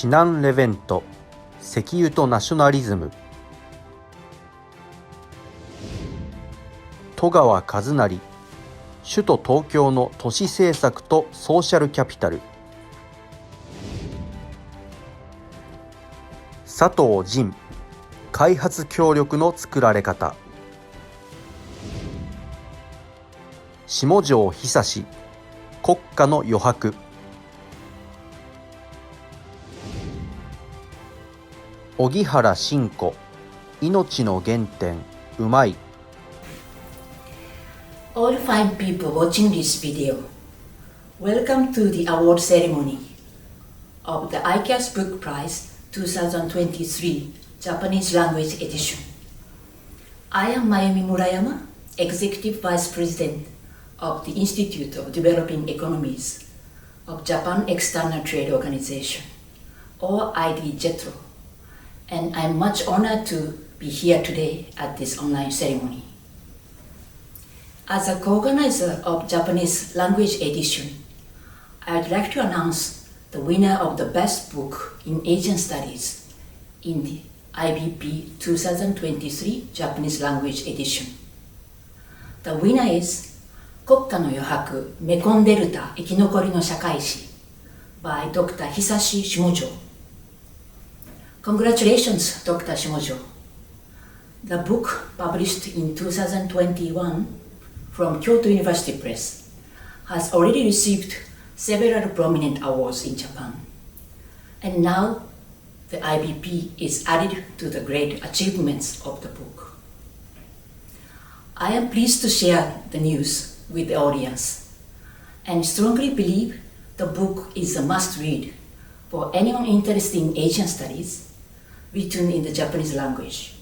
指南レベント石油とナショナリズム戸川和成首都東京の都市政策とソーシャルキャピタル佐藤仁開発協力の作られ方下條久志国家の余白荻原信子命の原点うまい All fine people watching this video, welcome to the award ceremony of the ICAS Book Prize 2023 Japanese Language Edition. I am Mayumi Murayama, Executive Vice President of the Institute of Developing Economies of Japan External Trade Organization, or IDE-JETRO, and I'm much honored to be here today at this online ceremony. As a co-organizer of Japanese Language Edition, I would like to announce the winner of the Best Book in Asian Studies in the IBP 2023 Japanese Language Edition. The winner is 国家の余白メコンデルタ生き残りの社会史 by Dr. Hisashi Shimojo. Congratulations, Dr. Shimojo. The book, published in 2021 from Kyoto University Press, has already received several prominent awards in Japan. And now, the IBP is added to the great achievements of the book. I am pleased to share the news with the audience and strongly believe the book is a must-read for anyone interested in Asian studies written in the Japanese language.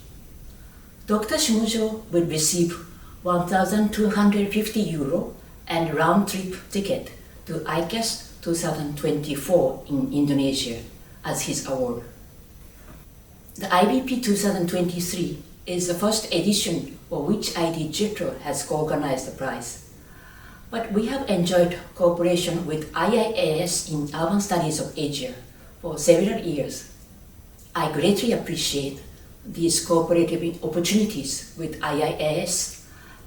Dr. Shimojo will receive 1,250 euro and round-trip ticket to ICAS 2024 in Indonesia as his award. The IBP 2023 is the first edition for which IDE-JETRO has co-organized the prize. But we have enjoyed cooperation with IIAS in Urban Studies of Asia for several years. I greatly appreciate these cooperative opportunities with IIAS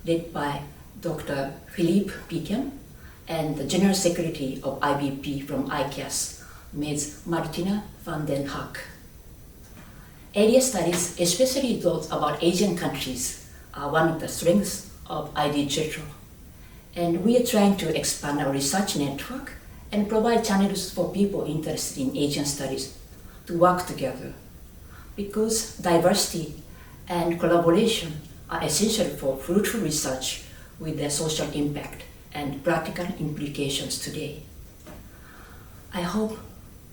led by Dr. Philippe Piquem and the General Secretary of IBP from ICAS, Ms. Martina van den Haak. Area studies, especially those about Asian countries, are one of the strengths of IDE-JETRO, and we are trying to expand our research network and provide channels for people interested in Asian studies to work together, because diversity and collaboration are essential for fruitful research with their social impact and practical implications today. I hope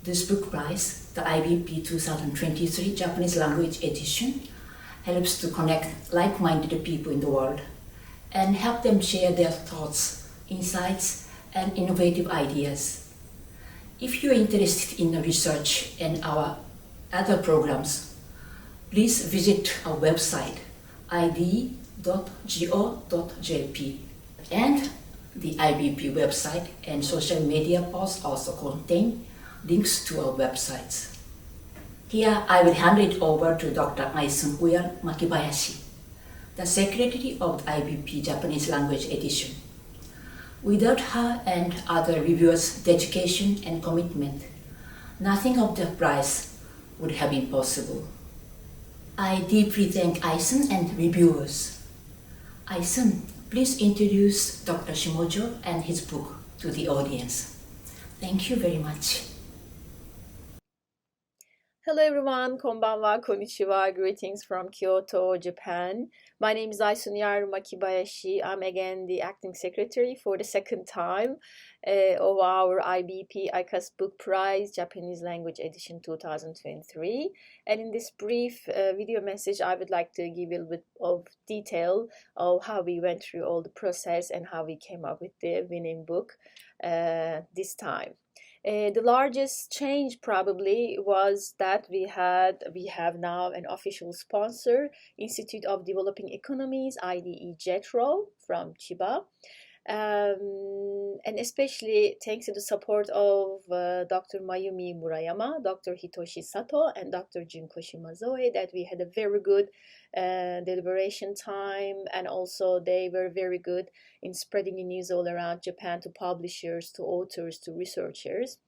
this book prize, the IBP 2023 Japanese Language Edition, helps to connect like-minded people in the world and help them share their thoughts, insights, and innovative ideas. If you are interested in the research and our other programs, please visit our website ide.go.jp, and the IBP website and social media posts also contain links to our websites. Here I will hand it over to Dr. Aison Uyan Makibayashi, the Secretary of the IBP Japanese Language Edition. Without her and other reviewers' dedication and commitment, nothing of the prize would have been possible. I deeply thank Aison and reviewers. Aison, please introduce Dr. Shimojo and his book to the audience. Thank you very much. Hello everyone, konbanwa, konnichiwa, greetings from Kyoto, Japan. My name is Aison Makibayashi. I'm again the acting secretary for the second time of our IBP ICAS Book Prize Japanese Language Edition 2023. And in this brief video message, I would like to give you a little bit of detail of how we went through all the process and how we came up with the winning book this time. The largest change probably was that we have now an official sponsor, Institute of Developing Economies, IDE-JETRO from Chiba. And especially thanks to the support of Dr. Mayumi Murayama, Dr. Hitoshi Sato, and Dr. Junko Shimazoe, that we had a very good deliberation time, and also they were very good in spreading the news all around Japan to publishers, to authors, to researchers,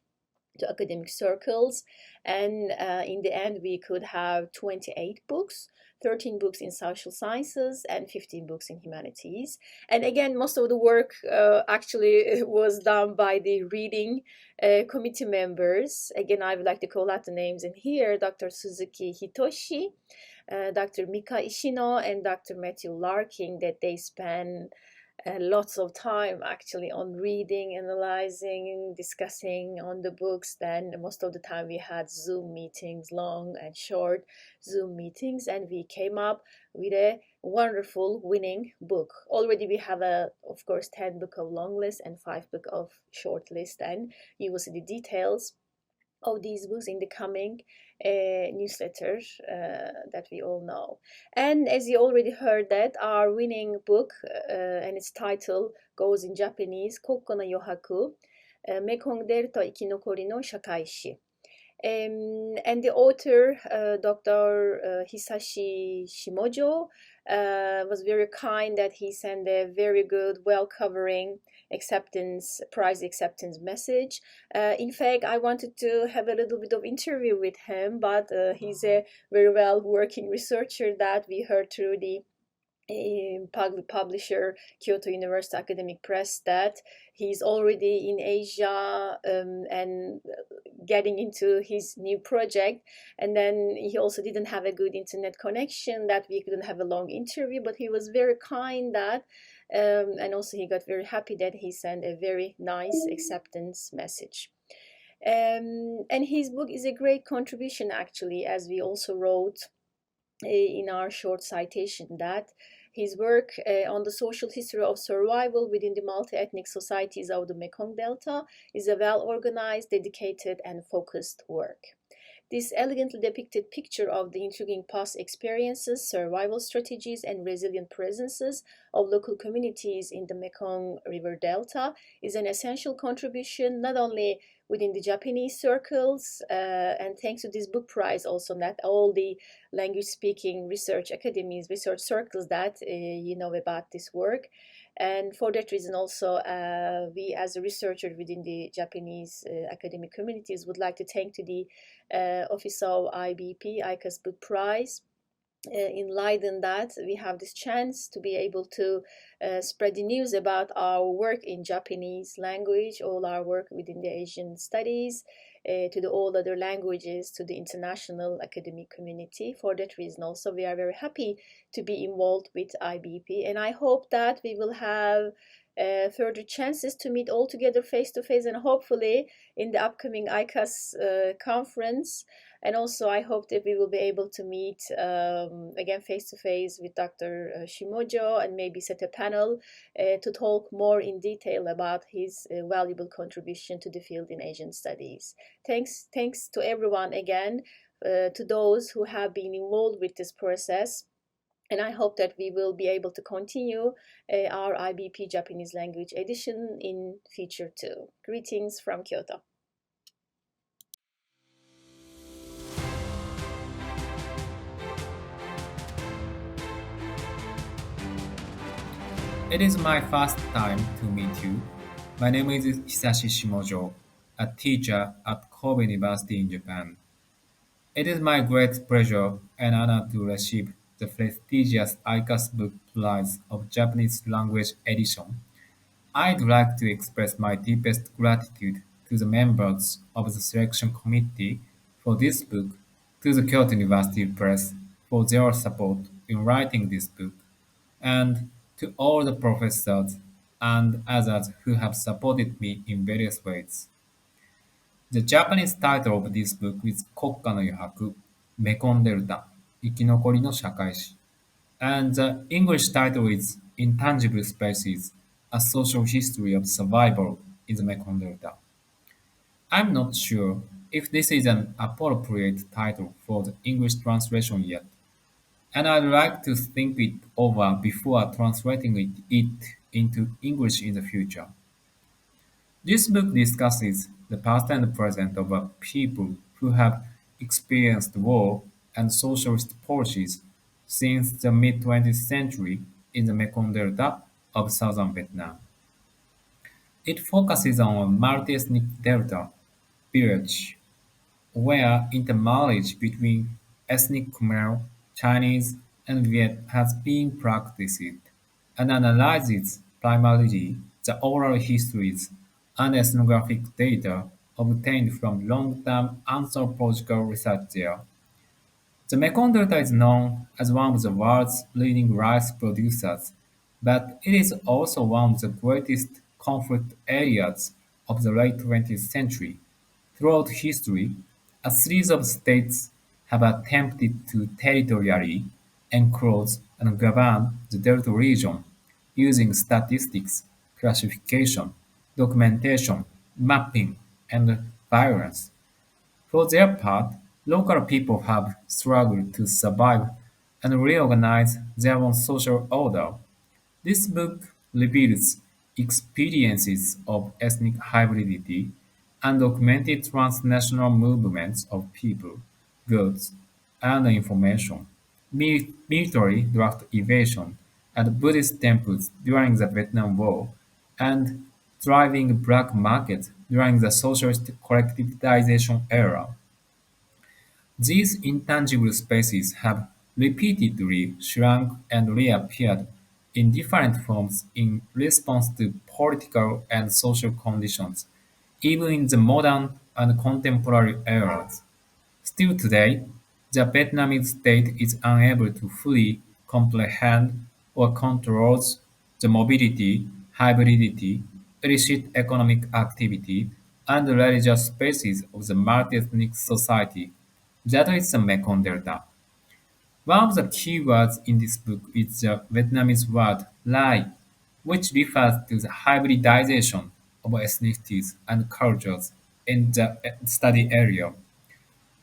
to academic circles. And in the end, we could have 28 books, 13 books in social sciences and 15 books in humanities. And again, most of the work actually was done by the reading committee members. Again, I would like to call out the names in here: Dr. Suzuki Hitoshi, Dr. Mika Ishino, and Dr. Matthew Larkin, that they spent lots of time actually on reading, analyzing, discussing on the books. Then most of the time we had Zoom meetings, long and short Zoom meetings, and we came up with a wonderful winning book. Already we have of course, 10 book of long list and 5 book of short list, and you will see the details of these books in the coming newsletter that we all know. And as you already heard, that our winning book and its title goes in Japanese, Kokko no Yohaku, Mekong Delta Ikinokori no Shakaishi. And the author, Dr. Hisashi Shimojo, was very kind that he sent a very good, well-covering prize acceptance message. In fact, I wanted to have a little bit of interview with him, but he's a very well working researcher that we heard through the publisher Kyoto University Academic Press, that he's already in Asia and getting into his new project. And then he also didn't have a good internet connection, that we couldn't have a long interview, but he was very kind that and also he got very happy that he sent a very nice acceptance message. And his book is a great contribution actually, as we also wrote in our short citation, that his work on the social history of survival within the multi-ethnic societies of the Mekong Delta is a well-organized, dedicated, and focused work. This elegantly depicted picture of the intriguing past experiences, survival strategies, and resilient presences of local communities in the Mekong River Delta is an essential contribution not only within the Japanese circles, and thanks to this book prize also, not all the language speaking research academies, research circles that you know about this work. And for that reason also, we as a researcher within the Japanese academic communities would like to thank to the Office of IBP, ICAS Book Prize, in Leiden, that we have this chance to be able to spread the news about our work in Japanese language, all our work within the Asian studies, to all other languages, to the international academic community. For that reason also, we are very happy to be involved with IBP, and I hope that we will have further chances to meet all together face to face, and hopefully in the upcoming ICAS conference. And also I hope that we will be able to meet again face to face with Dr. Shimojo, and maybe set a panel to talk more in detail about his valuable contribution to the field in Asian studies. Thanks to everyone again, to those who have been involved with this process. And I hope that we will be able to continue our IBP Japanese language edition in future too. Greetings from Kyoto. It is my first time to meet you. My name is Hisashi Shimojo, a teacher at Kobe University in Japan. It is my great pleasure and honor to receive the prestigious ICAS Book Prize of Japanese Language Edition. I'd like to express my deepest gratitude to the members of the selection committee for this book, to the Kyoto University Press for their support in writing this book, and to all the professors and others who have supported me in various ways. The Japanese title of this book is Kokka no Yohaku, Mekong Delta, Ikinokori no Shakaishi, and the English title is Intangible Species, A Social History of Survival in the Mekong Delta. I'm not sure if this is an appropriate title for the English translation yet, and I'd like to think it over before translating it into English in the future. This book discusses the past and present of a people who have experienced war and socialist policies since the mid-20th century in the Mekong Delta of southern Vietnam. It focuses on a multi-ethnic delta village where intermarriage between ethnic Khmer, Chinese, and Viet has been practiced, and analyzes primarily the oral histories and ethnographic data obtained from long-term anthropological research there. The Mekong Delta is known as one of the world's leading rice producers, but it is also one of the greatest conflict areas of the late 20th century. Throughout history, a series of states have attempted to territorially enclose and govern the Delta region using statistics, classification, documentation, mapping, and violence. For their part, local people have struggled to survive and reorganize their own social order. This book reveals experiences of ethnic hybridity and documented transnational movements of people, goods, and information, military draft evasion at Buddhist temples during the Vietnam War, and thriving black markets during the socialist collectivization era. These intangible spaces have repeatedly shrunk and reappeared in different forms in response to political and social conditions, even in the modern and contemporary eras. Still today, the Vietnamese state is unable to fully comprehend or controls the mobility, hybridity, illicit economic activity, and religious spaces of the multi-ethnic society that is the Mekong Delta. One of the key words in this book is the Vietnamese word "lai", which refers to the hybridization of ethnicities and cultures in the study area.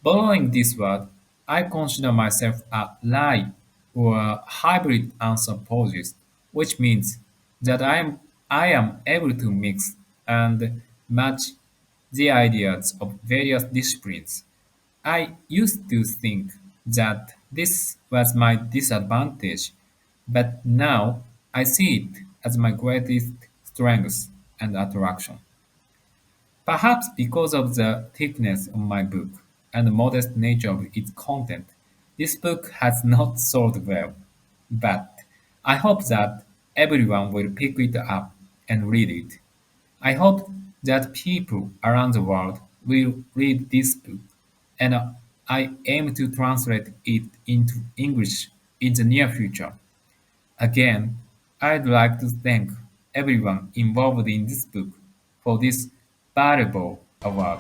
Borrowing this word, I consider myself a Lai or a hybrid anthropologist, which means that I am able to mix and match the ideas of various disciplines. I used to think that this was my disadvantage, but now I see it as my greatest strength and attraction. Perhaps because of the thickness of my book and the modest nature of its content, this book has not sold well. But I hope that everyone will pick it up and read it. I hope that people around the world will read this book, and I aim to translate it into English in the near future. Again, I'd like to thank everyone involved in this book for this valuable award.